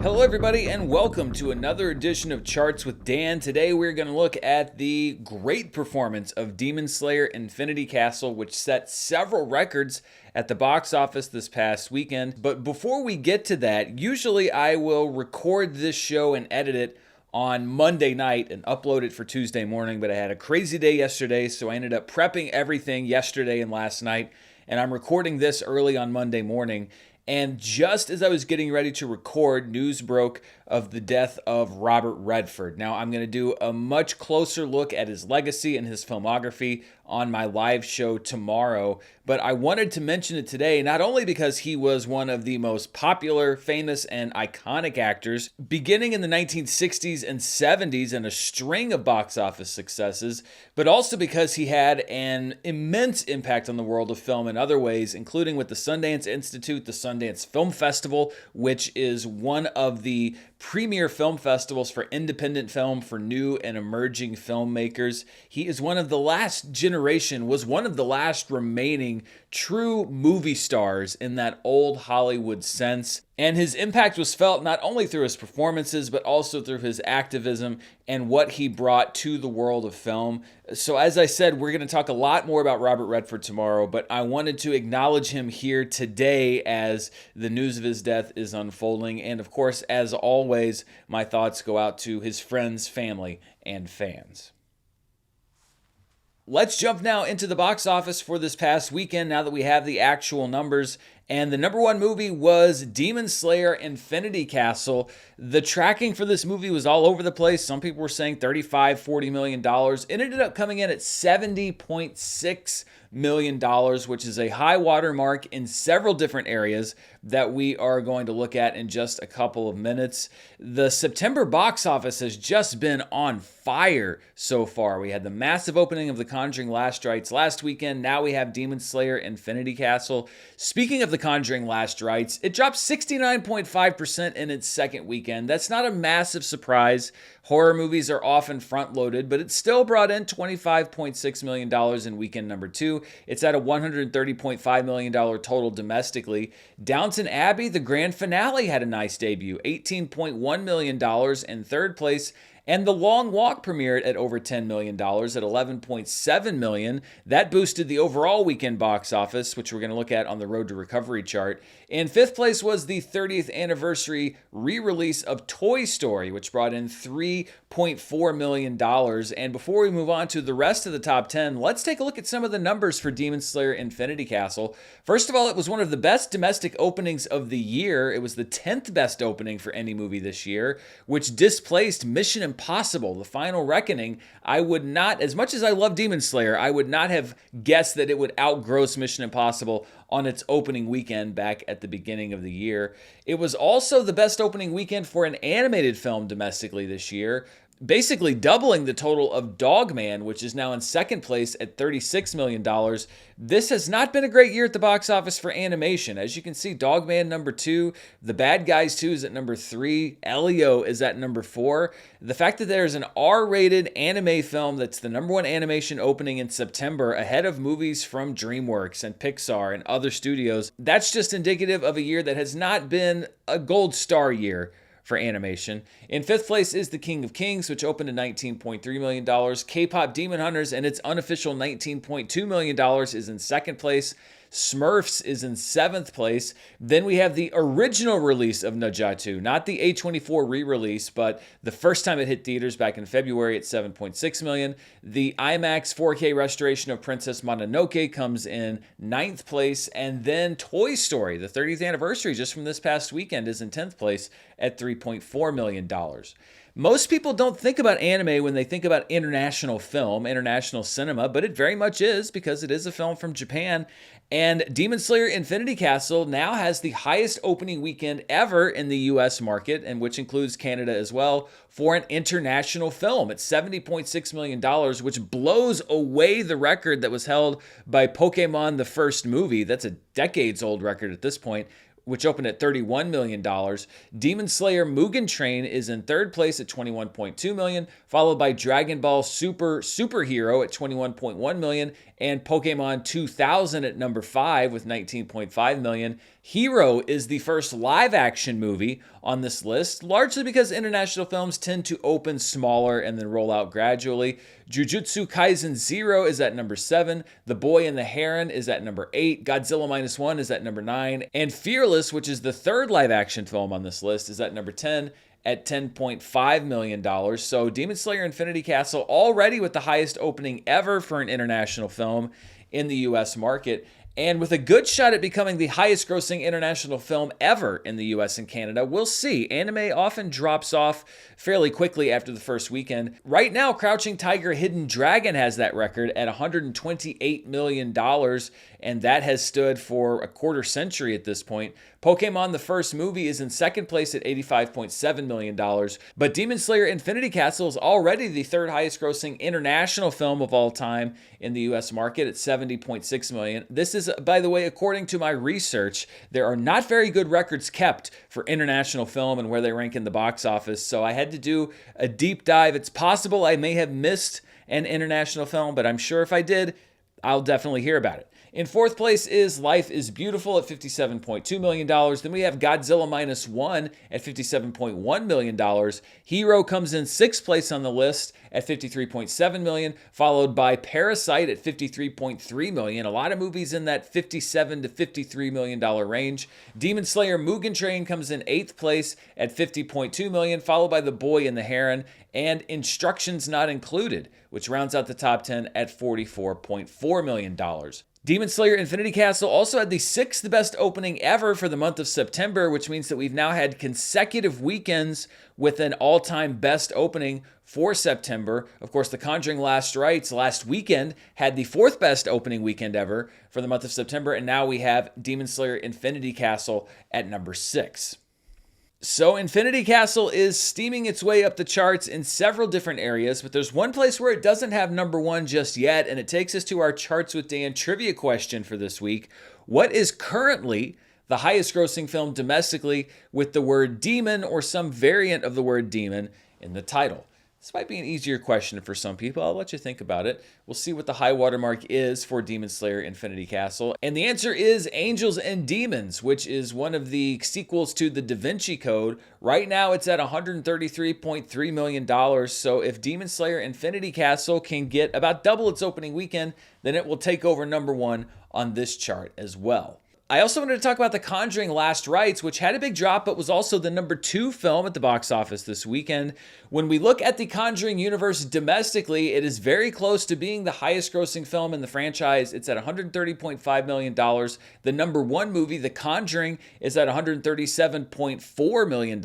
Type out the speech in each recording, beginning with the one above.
Hello everybody and welcome to another edition of Charts with Dan. Today we're going to look at the great performance of Demon Slayer Infinity Castle, which set several records at the box office this past weekend. But before we get to that, usually I will record this show and edit it on Monday night and upload it for Tuesday morning, but I had a crazy day yesterday, so I ended up prepping everything yesterday and last night, and I'm recording this early on Monday morning. And just as I was getting ready to record, news broke of the death of Robert Redford. Now, I'm going to do a much closer look at his legacy and his filmography on my live show tomorrow, but I wanted to mention it today, not only because he was one of the most popular, famous, and iconic actors, beginning in the 1960s and 70s and a string of box office successes, but also because he had an immense impact on the world of film in other ways, including with the Sundance Institute, the Sundance Film Festival, which is one of the premier film festivals for independent film, for new and emerging filmmakers. He is one of the last generation, was one of the last remaining true movie stars in that old Hollywood sense. And his impact was felt not only through his performances, but also through his activism and what he brought to the world of film. So as I said, we're going to talk a lot more about Robert Redford tomorrow, but I wanted to acknowledge him here today as the news of his death is unfolding. And of course, as always, my thoughts go out to his friends, family, and fans. Let's jump now into the box office for this past weekend now that we have the actual numbers. And the number one movie was Demon Slayer Infinity Castle. The tracking for this movie was all over the place. Some people were saying $35-40 million. It ended up coming in at $70.6 million, which is a high water mark in several different areas that we are going to look at in just a couple of minutes. The September box office has just been on fire so far. We had the massive opening of The Conjuring Last Rites last weekend. Now we have Demon Slayer Infinity Castle. Speaking of The Conjuring Last Rites, it dropped 69.5% in its second weekend. That's not a massive surprise. Horror movies are often front-loaded, but it still brought in $25.6 million in weekend number two. It's at a $130.5 million total domestically. Downton Abbey, the grand finale, had a nice debut, $18.1 million in third place. And The Long Walk premiered at over $10 million at $11.7 million. That boosted the overall weekend box office, which we're going to look at on the Road to Recovery chart. In fifth place was the 30th anniversary re-release of Toy Story, which brought in $3.4 million. And before we move on to the rest of the top 10, let's take a look at some of the numbers for Demon Slayer Infinity Castle. First of all, it was one of the best domestic openings of the year. It was the 10th best opening for any movie this year, which displaced Mission Impossible, The Final Reckoning. I would not, as much as I love Demon Slayer, I would not have guessed that it would outgross Mission Impossible on its opening weekend back at the beginning of the year. It was also the best opening weekend for an animated film domestically this year, basically doubling the total of Dogman, which is now in second place at $36 million. This has not been a great year at the box office for animation. As you can see, Dogman number 2, The Bad Guys 2 is at number 3, Elio is at number 4. The fact that there's an R-rated anime film that's the number one animation opening in September ahead of movies from DreamWorks and Pixar and other studios, that's just indicative of a year that has not been a gold star year for animation. In fifth place is The King of Kings, which opened at $19.3 million. K-Pop Demon Hunters and its unofficial $19.2 million is in second place. Smurfs is in seventh place. Then we have the original release of Najatu, not the A24 re-release, but the first time it hit theaters back in February at $7.6 million. The IMAX 4K restoration of Princess Mononoke comes in ninth place. And then Toy Story, the 30th anniversary just from this past weekend, is in 10th place at $3.4 million. Most people don't think about anime when they think about international film, international cinema, but it very much is because it is a film from Japan. And Demon Slayer Infinity Castle now has the highest opening weekend ever in the US market, and which includes Canada as well, for an international film. It's $70.6 million, which blows away the record that was held by Pokemon the first movie. That's a decades-old record at this point. which opened at $31 million. Demon Slayer Mugen Train is in third place at $21.2 million, followed by Dragon Ball Superhero at $21.1 million, and Pokemon 2000 at number 5 with $19.5 million. Hero is the first live-action movie on this list, largely because international films tend to open smaller and then roll out gradually. Jujutsu Kaisen 0 is at number 7. The Boy and the Heron is at number 8. Godzilla Minus One is at number 9. And Fearless, which is the third live-action film on this list, is at number 10 at $10.5 million. So Demon Slayer Infinity Castle already with the highest opening ever for an international film in the US market, and with a good shot at becoming the highest grossing international film ever in the US and Canada. We'll see. Anime often drops off fairly quickly after the first weekend. Right now, Crouching Tiger, Hidden Dragon has that record at $128 million, and that has stood for a quarter century at this point. Pokemon, the first movie, is in second place at $85.7 million, but Demon Slayer Infinity Castle is already the third highest grossing international film of all time in the US market at $70.6 million. This is, by the way, according to my research, there are not very good records kept for international film and where they rank in the box office, so I had to do a deep dive. It's possible I may have missed an international film, but I'm sure if I did, I'll definitely hear about it. In fourth place is Life is Beautiful at $57.2 million. Then we have Godzilla Minus One at $57.1 million. Hero comes in sixth place on the list at $53.7 million, followed by Parasite at $53.3 million. A lot of movies in that $57 to $53 million range. Demon Slayer Mugen Train comes in eighth place at $50.2 million, followed by The Boy and the Heron, and Instructions Not Included, which rounds out the top 10 at $44.4 million. Demon Slayer Infinity Castle also had the sixth best opening ever for the month of September, which means that we've now had consecutive weekends with an all-time best opening for September. Of course, The Conjuring Last Rites last weekend had the fourth best opening weekend ever for the month of September, and now we have Demon Slayer Infinity Castle at number 6. So Infinity Castle is steaming its way up the charts in several different areas, but there's one place where it doesn't have number 1 just yet, and it takes us to our Charts with Dan trivia question for this week. What is currently the highest grossing film domestically with the word demon or some variant of the word demon in the title? This might be an easier question for some people. I'll let you think about it. We'll see what the high watermark is for Demon Slayer Infinity Castle. And the answer is Angels and Demons, which is one of the sequels to the Da Vinci Code. Right now, it's at $133.3 million. So if Demon Slayer Infinity Castle can get about double its opening weekend, then it will take over number 1 on this chart as well. I also wanted to talk about The Conjuring Last Rites, which had a big drop, but was also the number 2 film at the box office this weekend. When we look at the Conjuring universe domestically, it is very close to being the highest grossing film in the franchise. It's at $130.5 million. The number 1 movie, The Conjuring, is at $137.4 million.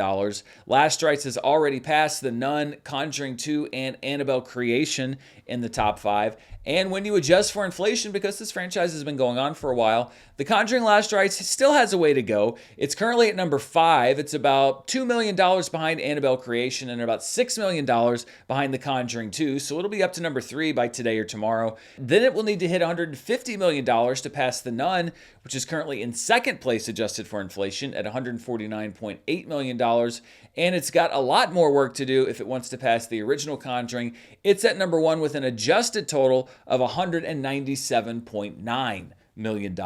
Last Rites has already passed The Nun, Conjuring 2, and Annabelle Creation in the top 5. And when you adjust for inflation, because this franchise has been going on for a while, The Conjuring Last Rites still has a way to go. It's currently at number 5. It's about $2 million behind Annabelle Creation and about $6 million behind The Conjuring 2. So it'll be up to number 3 by today or tomorrow. Then it will need to hit $150 million to pass The Nun, which is currently in second place adjusted for inflation at $149.8 million. And it's got a lot more work to do if it wants to pass the original Conjuring. It's at number 1 with an adjusted total of $197.9 million.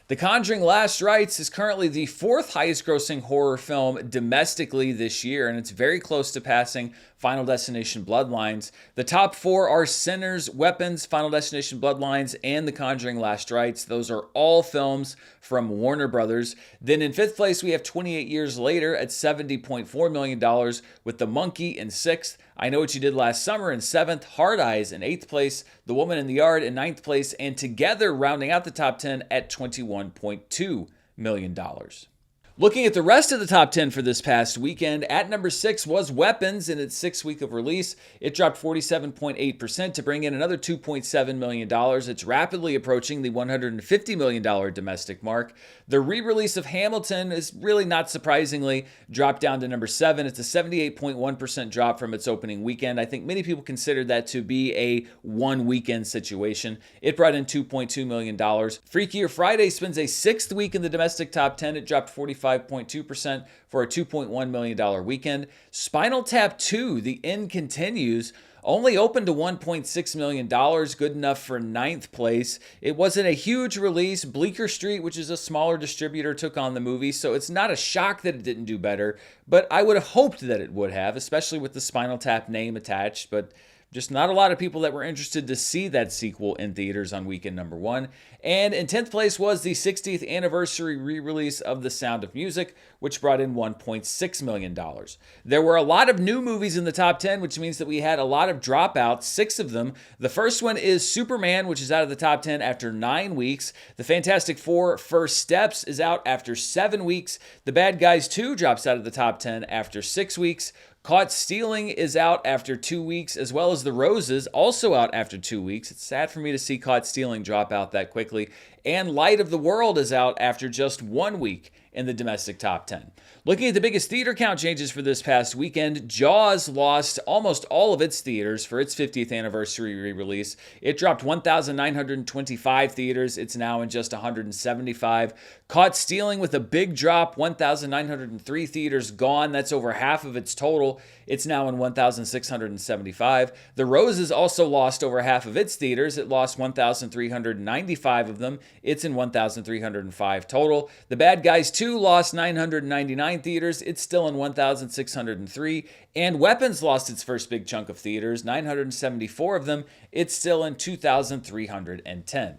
The Conjuring Last Rites is currently the 4th highest grossing horror film domestically this year, and it's very close to passing Final Destination Bloodlines. The top 4 are Sinners, Weapons, Final Destination Bloodlines, and The Conjuring Last Rites. Those are all films from Warner Brothers. Then in 5th place, we have 28 Years Later at $70.4 million, with The Monkey in 6th. I Know What You Did Last Summer in 7th, Hard Eyes in 8th place, The Woman in the Yard in 9th place, and together rounding out the top 10 at $21.2 million. Looking at the rest of the top 10 for this past weekend, at number 6 was Weapons in its 6th week of release. It dropped 47.8% to bring in another $2.7 million. It's rapidly approaching the $150 million domestic mark. The re-release of Hamilton is really not surprisingly dropped down to number 7. It's a 78.1% drop from its opening weekend. I think many people consider that to be a one weekend situation. It brought in $2.2 million. Freakier Friday spends a 6th week in the domestic top 10. It dropped 45.2% for a $2.1 million weekend. Spinal Tap 2, The End Continues, only opened to $1.6 million, good enough for 9th place. It wasn't a huge release. Bleecker Street, which is a smaller distributor, took on the movie, so it's not a shock that it didn't do better, but I would have hoped that it would have, especially with the Spinal Tap name attached, but just not a lot of people that were interested to see that sequel in theaters on weekend number 1. And in 10th place was the 60th anniversary re-release of The Sound of Music, which brought in $1.6 million. There were a lot of new movies in the top 10, which means that we had a lot of dropouts, 6 of them. The first one is Superman, which is out of the top 10 after 9 weeks. The Fantastic Four First Steps is out after 7 weeks. The Bad Guys 2 drops out of the top 10 after 6 weeks. Caught Stealing is out after 2 weeks, as well as The Roses, also out after 2 weeks. It's sad for me to see Caught Stealing drop out that quickly. And Light of the World is out after just 1 week in the domestic top 10. Looking at the biggest theater count changes for this past weekend, Jaws lost almost all of its theaters for its 50th anniversary re-release. It dropped 1,925 theaters. It's now in just 175. Caught Stealing with a big drop, 1,903 theaters gone. That's over half of its total. It's now in 1,675. The Roses also lost over half of its theaters. It lost 1,395 of them. It's in 1,305 total. The Bad Guys 2 lost 999 theaters. It's still in 1,603. And Weapons lost its first big chunk of theaters, 974 of them. It's still in 2,310.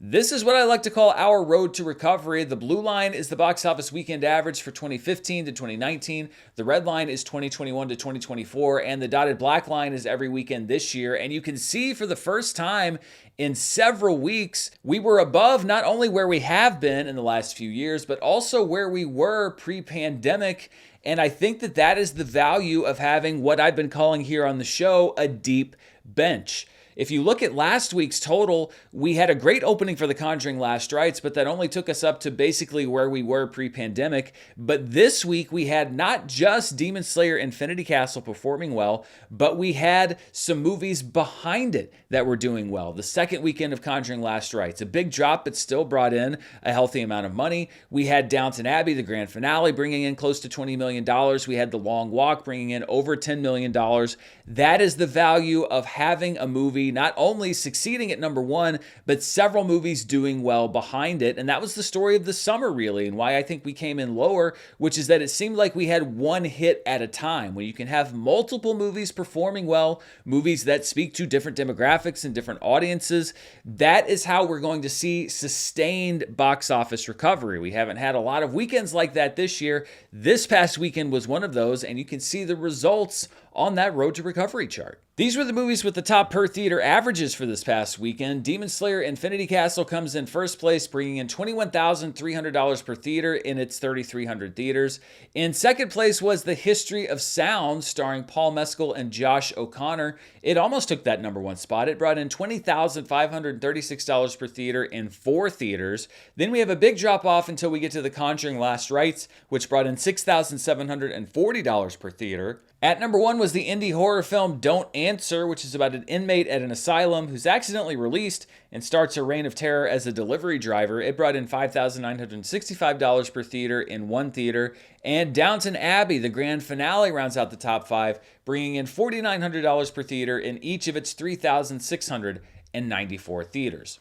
This is what I like to call our road to recovery. The blue line is the box office weekend average for 2015 to 2019. The red line is 2021 to 2024. And the dotted black line is every weekend this year. And you can see for the first time in several weeks, we were above not only where we have been in the last few years, but also where we were pre-pandemic. And I think that that is the value of having what I've been calling here on the show a deep bench. If you look at last week's total, we had a great opening for The Conjuring Last Rites, but that only took us up to basically where we were pre-pandemic. But this week, we had not just Demon Slayer Infinity Castle performing well, but we had some movies behind it that were doing well. The second weekend of Conjuring Last Rites, a big drop, but still brought in a healthy amount of money. We had Downton Abbey, the grand finale, bringing in close to $20 million. We had The Long Walk, bringing in over $10 million. That is the value of having a movie not only succeeding at number 1, but several movies doing well behind it. And that was the story of the summer, really, and why I think we came in lower, which is that it seemed like we had one hit at a time. When you can have multiple movies performing well, movies that speak to different demographics and different audiences, that is how we're going to see sustained box office recovery. We haven't had a lot of weekends like that this year. This past weekend was one of those, and you can see the results on that road to recovery chart. These were the movies with the top per theater averages for this past weekend. Demon Slayer Infinity Castle comes in first place, bringing in $21,300 per theater in its 3,300 theaters. In second place was The History of Sound, starring Paul Mescal and Josh O'Connor. It almost took that number 1 spot. It brought in $20,536 per theater in 4 theaters. Then we have a big drop off until we get to The Conjuring Last Rites, which brought in $6,740 per theater. At number 1 was the indie horror film Don't Answer, which is about an inmate at an asylum who's accidentally released and starts a reign of terror as a delivery driver. It brought in $5,965 per theater in 1 theater. And Downton Abbey, the grand finale, rounds out the top 5, bringing in $4,900 per theater in each of its 3,694 theaters.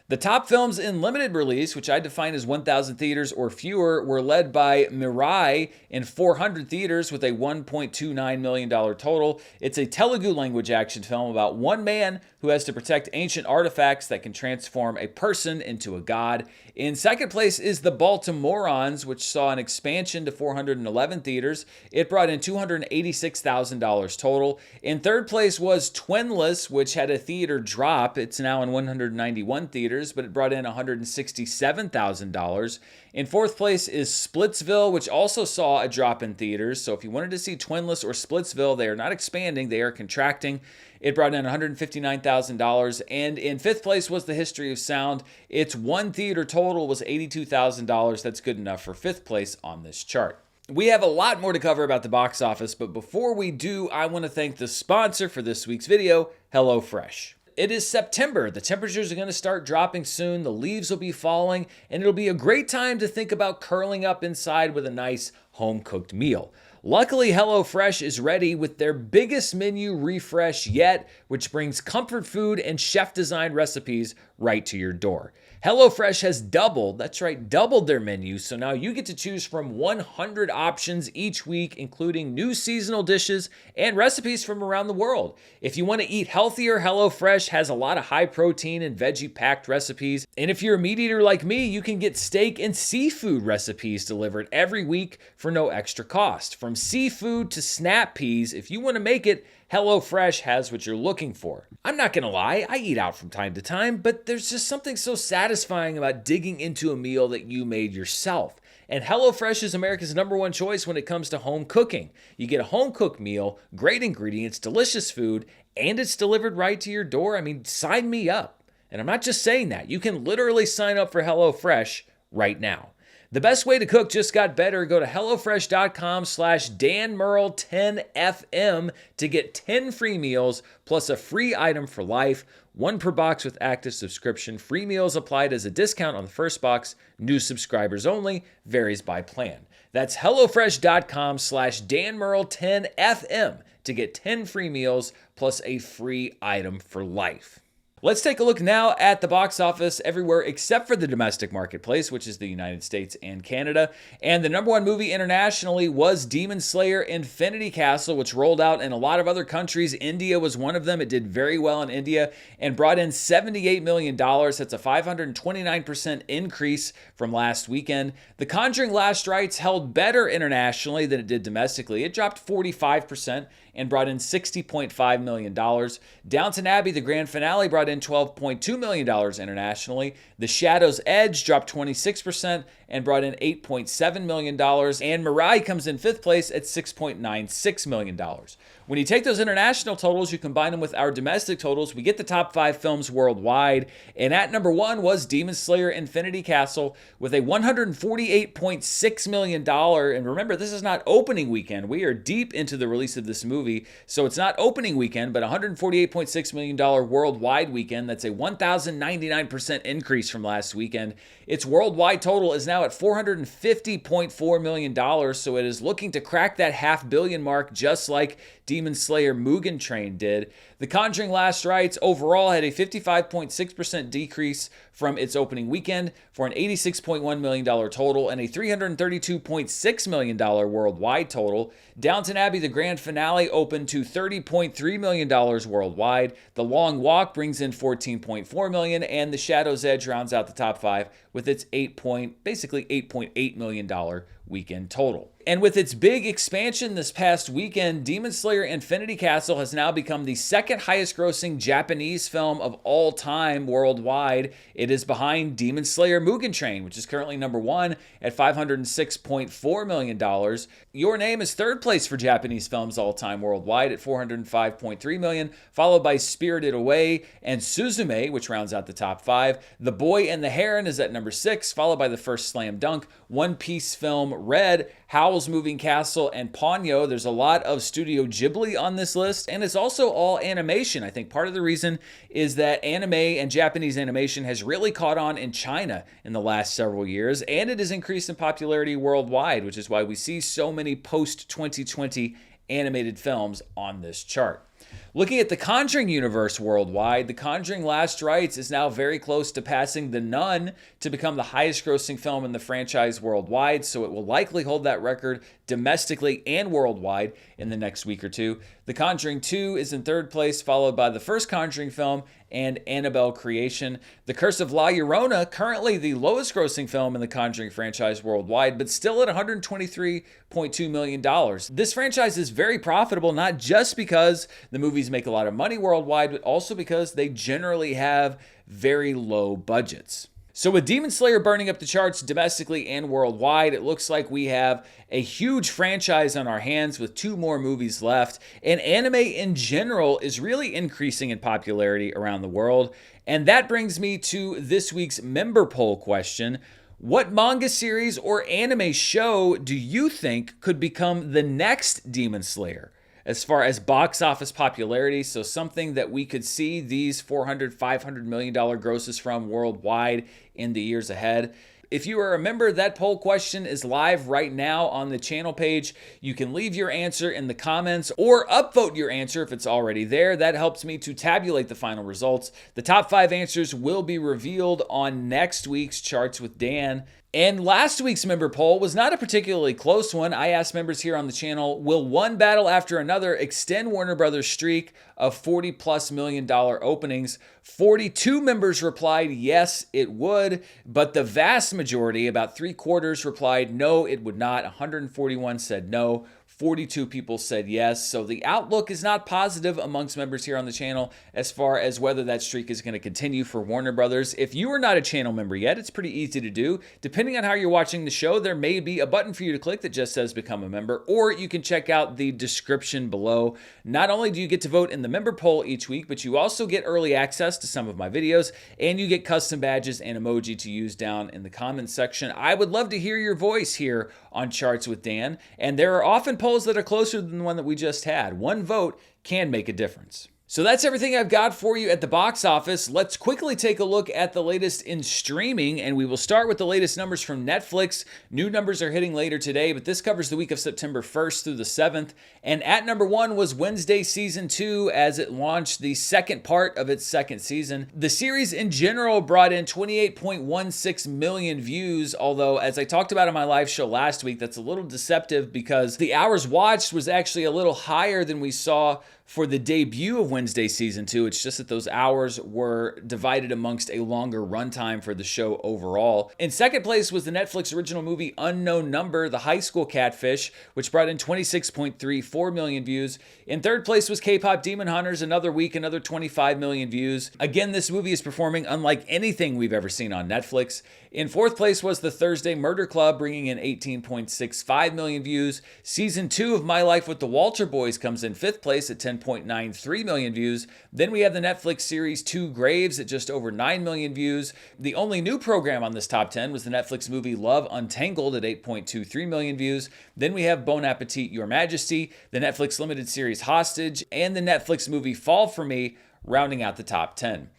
The top films in limited release, which I define as 1,000 theaters or fewer, were led by Murrell in 400 theaters with a $1.29 million total. It's a Telugu language action film about one man who has to protect ancient artifacts that can transform a person into a god. In second place is The Baltimoreans, which saw an expansion to 411 theaters. It brought in $286,000 total. In third place was Twinless, which had a theater drop. It's now in 191 theaters. theaters, but it brought in $167,000. In fourth place is Splitsville, which also saw a drop in theaters. So if you wanted to see Twinless or Splitsville, they are not expanding, they are contracting. It brought in $159,000. And in fifth place was The History of Sound. Its one theater total was $82,000. That's good enough for fifth place on this chart. We have a lot more to cover about the box office, but before we do, I want to thank the sponsor for this week's video, HelloFresh. It is September. The temperatures are going to start dropping soon. The leaves will be falling, and it'll be a great time to think about curling up inside with a nice home-cooked meal. Luckily, HelloFresh is ready with their biggest menu refresh yet, which brings comfort food and chef-designed recipes right to your door. HelloFresh has doubled their menu, so now you get to choose from 100 options each week, including new seasonal dishes and recipes from around the world. If you want to eat healthier, HelloFresh has a lot of high-protein and veggie-packed recipes. And if you're a meat eater like me, you can get steak and seafood recipes delivered every week for no extra cost. From seafood to snap peas, if you want to make it, HelloFresh has what you're looking for. I'm not gonna lie, I eat out from time to time, but there's just something so satisfying about digging into a meal that you made yourself. And HelloFresh is America's #1 choice when it comes to home cooking. You get a home-cooked meal, great ingredients, delicious food, and it's delivered right to your door. I mean, sign me up. And I'm not just saying that. You can literally sign up for HelloFresh right now. The best way to cook just got better. Go to HelloFresh.com/DanMurrell10FM to get 10 free meals plus a free item for life. One per box with active subscription. Free meals applied as a discount on the first box. New subscribers only. Varies by plan. That's HelloFresh.com/DanMurrell10FM to get 10 free meals plus a free item for life. Let's take a look now at the box office everywhere except for the domestic marketplace, which is the United States and Canada. And the #1 movie internationally was Demon Slayer Infinity Castle, which rolled out in a lot of other countries. India was one of them. It did very well in India and brought in $78 million. That's a 529% increase from last weekend. The Conjuring Last Rites held better internationally than it did domestically. It dropped 45% and brought in $60.5 million. Downton Abbey, the grand finale, brought in $12.2 million internationally. The Shadow's Edge dropped 26% and brought in $8.7 million. And Murrell comes in fifth place at $6.96 million. When you take those international totals, you combine them with our domestic totals, we get the top 5 films worldwide. And at #1 was Demon Slayer Infinity Castle with a $148.6 million. And remember, this is not opening weekend. We are deep into the release of this movie. So it's not opening weekend, but $148.6 million worldwide weekend. That's a 1,099% increase from last weekend. Its worldwide total is now at $450.4 million. So it is looking to crack that $500 million mark, just like Demon Slayer Mugen Train did. The Conjuring Last Rites overall had a 55.6% decrease from its opening weekend for an $86.1 million total and a $332.6 million worldwide total. Downton Abbey, the grand finale, opened to $30.3 million worldwide. The Long Walk brings in $14.4 million, and The Shadow's Edge rounds out the top 5 with its basically $8.8 million weekend total. And with its big expansion this past weekend, Demon Slayer Infinity Castle has now become the second highest grossing Japanese film of all time worldwide. It is behind Demon Slayer Mugen Train, which is currently #1 at $506.4 million. Your Name is third place for Japanese films all time worldwide at $405.3 million, followed by Spirited Away and Suzume, which rounds out the top 5. The Boy and the Heron is at #6, followed by the first Slam Dunk, One Piece film Red, Howl's Moving Castle, and Ponyo. There's a lot of Studio Ghibli on this list, and it's also all animation. I think part of the reason is that anime and Japanese animation has really caught on in China in the last several years, and it has increased in popularity worldwide, which is why we see so many post-2020 animated films on this chart. Looking at the Conjuring universe worldwide, The Conjuring Last Rites is now very close to passing The Nun to become the highest grossing film in the franchise worldwide, so it will likely hold that record domestically and worldwide in the next week or two. The Conjuring 2 is in third place, followed by the first Conjuring film and Annabelle Creation. The Curse of La Llorona, currently the lowest grossing film in the Conjuring franchise worldwide, but still at $123.2 million. This franchise is very profitable, not just because the movie movies make a lot of money worldwide, but also because they generally have very low budgets. So with Demon Slayer burning up the charts domestically and worldwide, it looks like we have a huge franchise on our hands with 2 more movies left. And anime in general is really increasing in popularity around the world. And that brings me to this week's member poll question. What manga series or anime show do you think could become the next Demon Slayer? As far as box office popularity, so something that we could see these $400, $500 million grosses from worldwide in the years ahead. If you are a member, that poll question is live right now on the channel page. You can leave your answer in the comments or upvote your answer if it's already there. That helps me to tabulate the final results. The top 5 answers will be revealed on next week's Charts with Dan. And last week's member poll was not a particularly close one. I asked members here on the channel, will one battle after another extend Warner Brothers' streak of $40+ million openings? 42 members replied yes, it would, but the vast majority, about 3/4, replied no, it would not. 141 said no. 42 people said yes. So the outlook is not positive amongst members here on the channel as far as whether that streak is going to continue for Warner Brothers. If you are not a channel member yet, it's pretty easy to do. Depending on how you're watching the show, there may be a button for you to click that just says become a member, or you can check out the description below. Not only do you get to vote in the member poll each week, but you also get early access to some of my videos, and you get custom badges and emoji to use down in the comments section. I would love to hear your voice here on Charts with Dan, and there are often polls that are closer than the one that we just had. One vote can make a difference. So that's everything I've got for you at the box office. Let's quickly take a look at the latest in streaming, and we will start with the latest numbers from Netflix. New numbers are hitting later today, but this covers the week of September 1st through the 7th. And at number 1 was Wednesday Season 2 as it launched the second part of its second season. The series in general brought in 28.16 million views, although as I talked about on my live show last week, that's a little deceptive because the hours watched was actually a little higher than we saw for the debut of Wednesday Season 2. It's just that those hours were divided amongst a longer runtime for the show overall. In second place was the Netflix original movie Unknown Number, The High School Catfish, which brought in 26.34 million views. In third place was K-Pop Demon Hunters, another week, another 25 million views. Again, this movie is performing unlike anything we've ever seen on Netflix. In fourth place was The Thursday Murder Club, bringing in 18.65 million views. Season 2 of My Life with the Walter Boys comes in fifth place at 10.93 million views. Then we have the Netflix series Two Graves at just over 9 million views. The only new program on this top 10 was the Netflix movie Love Untangled at 8.23 million views. Then we have Bon Appetit, Your Majesty, the Netflix limited series Hostage, and the Netflix movie Fall For Me, rounding out the top 10.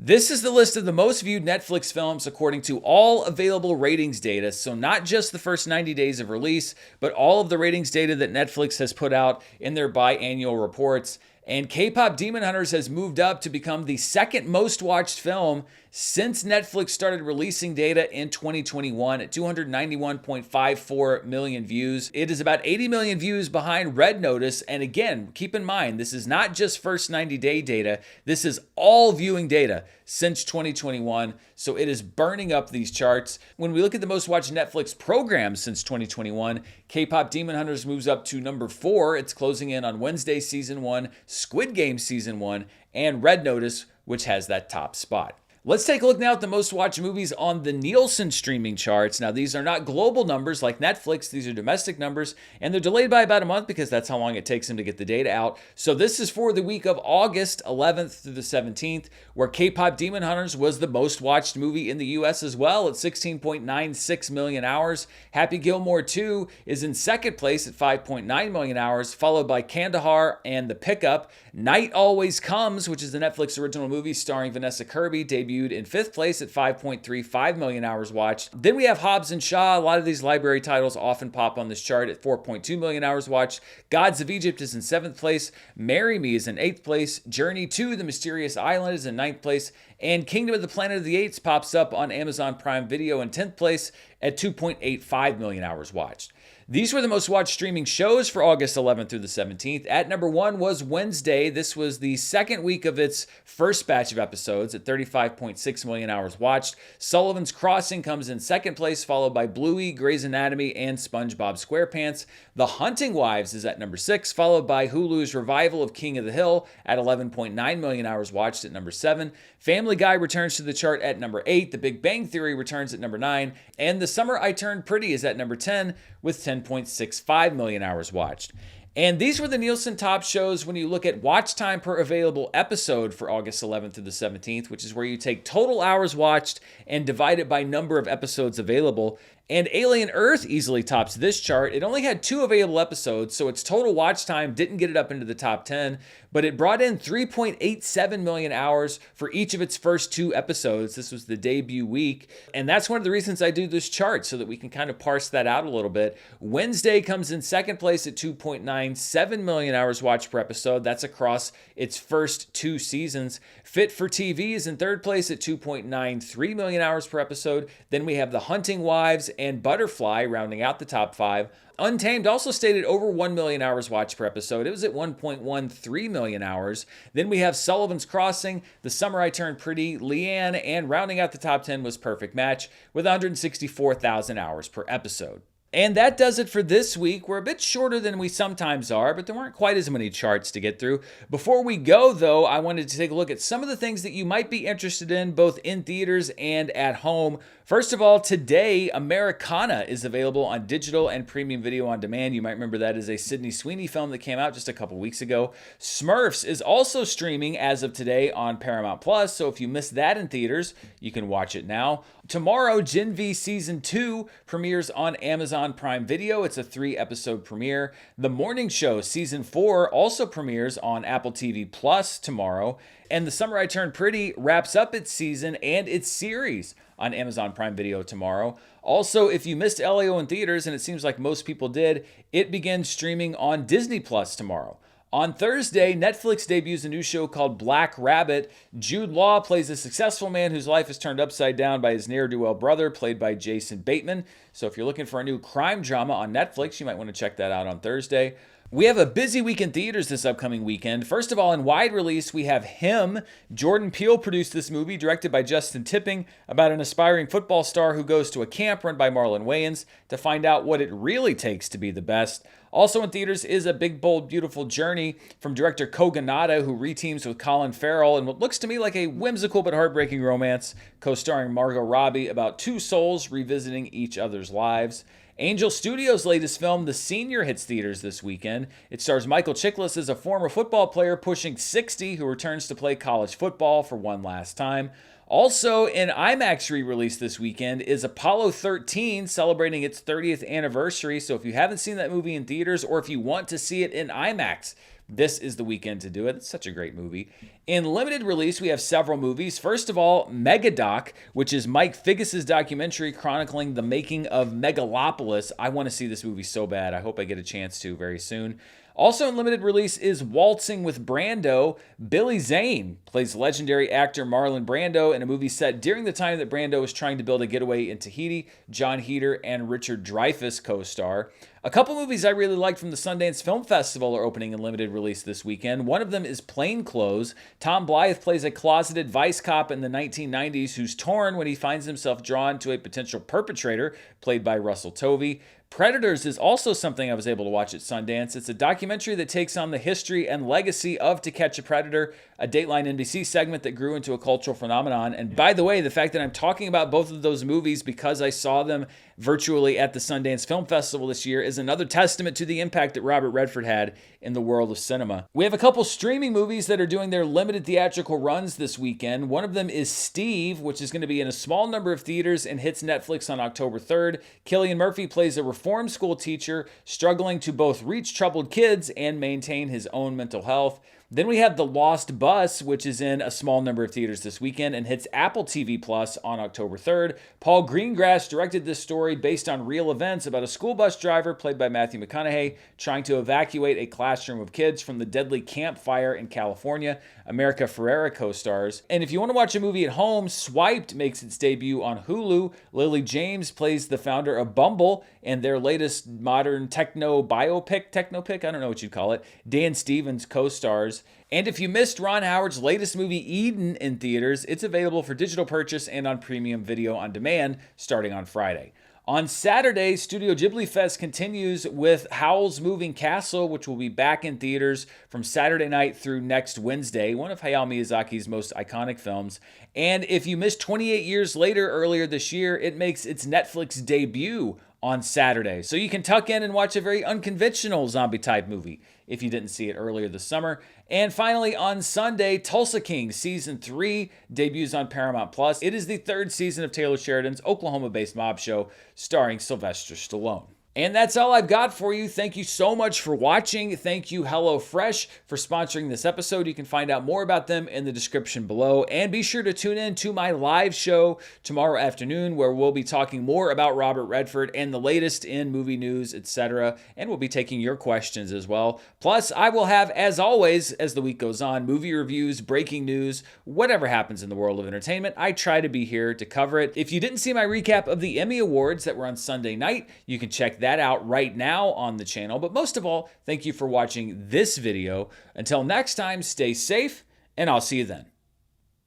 This is the list of the most viewed Netflix films according to all available ratings data, so not just the first 90 days of release, but all of the ratings data that Netflix has put out in their biannual reports. And K-Pop Demon Hunters has moved up to become the second most watched film since Netflix started releasing data in 2021 at 291.54 million views. It is about 80 million views behind Red Notice. And again, keep in mind, this is not just first 90-day data. This is all viewing data since 2021. So it is burning up these charts. When we look at the most watched Netflix programs since 2021, K-Pop Demon Hunters moves up to number 4. It's closing in on Wednesday Season 1, Squid Game Season 1, and Red Notice, which has that top spot. Let's take a look now at the most watched movies on the Nielsen streaming charts. Now, these are not global numbers like Netflix. These are domestic numbers, and they're delayed by about a month because that's how long it takes them to get the data out. So this is for the week of August 11th through the 17th, where K-Pop Demon Hunters was the most watched movie in the U.S. as well at 16.96 million hours. Happy Gilmore 2 is in second place at 5.9 million hours, followed by Kandahar and The Pickup. Night Always Comes, which is the Netflix original movie starring Vanessa Kirby, debuted in fifth place at 5.35 million hours watched. Then we have Hobbs and Shaw. A lot of these library titles often pop on this chart at 4.2 million hours watched. Gods of Egypt is in seventh place. Marry Me is in eighth place. Journey to the Mysterious Island is in ninth place. And Kingdom of the Planet of the Apes pops up on Amazon Prime Video in 10th place at 2.85 million hours watched. These were the most watched streaming shows for August 11th through the 17th. At number 1 was Wednesday. This was the second week of its first batch of episodes at 35.6 million hours watched. Sullivan's Crossing comes in second place, followed by Bluey, Grey's Anatomy, and SpongeBob SquarePants. The Hunting Wives is at number 6, followed by Hulu's revival of King of the Hill at 11.9 million hours watched at number 7. Family Guy returns to the chart at number 8. The Big Bang Theory returns at number 9. And The Summer I Turned Pretty is at number 10 with 10.65 million hours watched. And these were the Nielsen top shows when you look at watch time per available episode for August 11th through the 17th, which is where you take total hours watched and divide it by number of episodes available. And Alien Earth easily tops this chart. It only had 2 available episodes, so its total watch time didn't get it up into the top 10, but it brought in 3.87 million hours for each of its first 2 episodes. This was the debut week, and that's one of the reasons I do this chart, so that we can kind of parse that out a little bit. Wednesday comes in second place at 2.97 million hours watched per episode. That's across its first 2 seasons. Fit for TV is in third place at 2.93 million hours per episode. Then we have The Hunting Wives and Butterfly rounding out the top 5. Untamed also stayed at over 1 million hours watched per episode. It was at 1.13 million hours. Then we have Sullivan's Crossing, The Summer I Turned Pretty, Leanne, and rounding out the top 10 was Perfect Match with 164,000 hours per episode. And that does it for this week. We're a bit shorter than we sometimes are, but there weren't quite as many charts to get through. Before we go, though, I wanted to take a look at some of the things that you might be interested in, both in theaters and at home. First of all, today, Americana is available on digital and premium video on demand. You might remember that as a Sydney Sweeney film that came out just a couple weeks ago. Smurfs is also streaming as of today on Paramount Plus, so if you missed that in theaters, you can watch it now. Tomorrow, Gen V Season 2 premieres on Amazon Prime Video. It's a 3-episode premiere. The Morning Show Season 4 also premieres on Apple TV Plus tomorrow. And The Summer I Turned Pretty wraps up its season and its series on Amazon Prime Video tomorrow. Also, if you missed LAO in theaters, and it seems like most people did, it begins streaming on Disney Plus tomorrow. On Thursday, Netflix debuts a new show called Black Rabbit. Jude Law plays a successful man whose life is turned upside down by his ne'er-do-well brother, played by Jason Bateman. So if you're looking for a new crime drama on Netflix, you might want to check that out on Thursday. We have a busy week in theaters this upcoming weekend. First of all, in wide release, we have Him. Jordan Peele produced this movie, directed by Justin Tipping, about an aspiring football star who goes to a camp run by Marlon Wayans to find out what it really takes to be the best. Also in theaters is A Big, Bold, Beautiful Journey from director Kogonada, who reteams with Colin Farrell in what looks to me like a whimsical but heartbreaking romance, co-starring Margot Robbie, about 2 souls revisiting each other's lives. Angel Studios' latest film, The Senior, hits theaters this weekend. It stars Michael Chiklis as a former football player pushing 60 who returns to play college football for one last time. Also, in IMAX re-release this weekend is Apollo 13, celebrating its 30th anniversary. So if you haven't seen that movie in theaters, or if you want to see it in IMAX, this is the weekend to do it. It's such a great movie. In limited release, we have several movies. First of all, Megadoc, which is Mike Figgis' documentary chronicling the making of Megalopolis. I want to see this movie so bad. I hope I get a chance to very soon. Also in limited release is Waltzing with Brando. Billy Zane plays legendary actor Marlon Brando in a movie set during the time that Brando was trying to build a getaway in Tahiti. John Heder and Richard Dreyfuss co-star. A couple movies I really liked from the Sundance Film Festival are opening in limited release this weekend. One of them is Plainclothes. Tom Blythe plays a closeted vice cop in the 1990s who's torn when he finds himself drawn to a potential perpetrator, played by Russell Tovey. Predators is also something I was able to watch at Sundance. It's a documentary that takes on the history and legacy of To Catch a Predator, a Dateline NBC segment that grew into a cultural phenomenon. And by the way, the fact that I'm talking about both of those movies because I saw them virtually at the Sundance Film Festival this year is another testament to the impact that Robert Redford had in the world of cinema. We have a couple streaming movies that are doing their limited theatrical runs this weekend. One of them is Steve, which is going to be in a small number of theaters and hits Netflix on October 3rd. Cillian Murphy plays a reform school teacher struggling to both reach troubled kids and maintain his own mental health. Then we have The Lost Bus, which is in a small number of theaters this weekend and hits Apple TV Plus on October 3rd. Paul Greengrass directed this story based on real events about a school bus driver, played by Matthew McConaughey, trying to evacuate a classroom of kids from the deadly campfire in California. America Ferrera co-stars. And if you want to watch a movie at home, Swiped makes its debut on Hulu. Lily James plays the founder of Bumble and their latest modern technopic, I don't know what you'd call it. Dan Stevens co-stars. And if you missed Ron Howard's latest movie, Eden, in theaters, it's available for digital purchase and on premium video on demand starting on Friday. On Saturday, Studio Ghibli Fest continues with Howl's Moving Castle, which will be back in theaters from Saturday night through next Wednesday, one of Hayao Miyazaki's most iconic films. And if you missed 28 Years Later earlier this year, it makes its Netflix debut on Saturday. So you can tuck in and watch a very unconventional zombie-type movie if you didn't see it earlier this summer. And finally, on Sunday, Tulsa King Season 3 debuts on Paramount+. It is the third season of Taylor Sheridan's Oklahoma-based mob show starring Sylvester Stallone. And that's all I've got for you. Thank you so much for watching. Thank you, HelloFresh, for sponsoring this episode. You can find out more about them in the description below. And be sure to tune in to my live show tomorrow afternoon, where we'll be talking more about Robert Redford and the latest in movie news, etc. And we'll be taking your questions as well. Plus, I will have, as always, as the week goes on, movie reviews, breaking news, whatever happens in the world of entertainment. I try to be here to cover it. If you didn't see my recap of the Emmy Awards that were on Sunday night, you can check that out right now on the channel. But most of all, thank you for watching this video. Until next time, stay safe, and I'll see you then.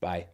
Bye.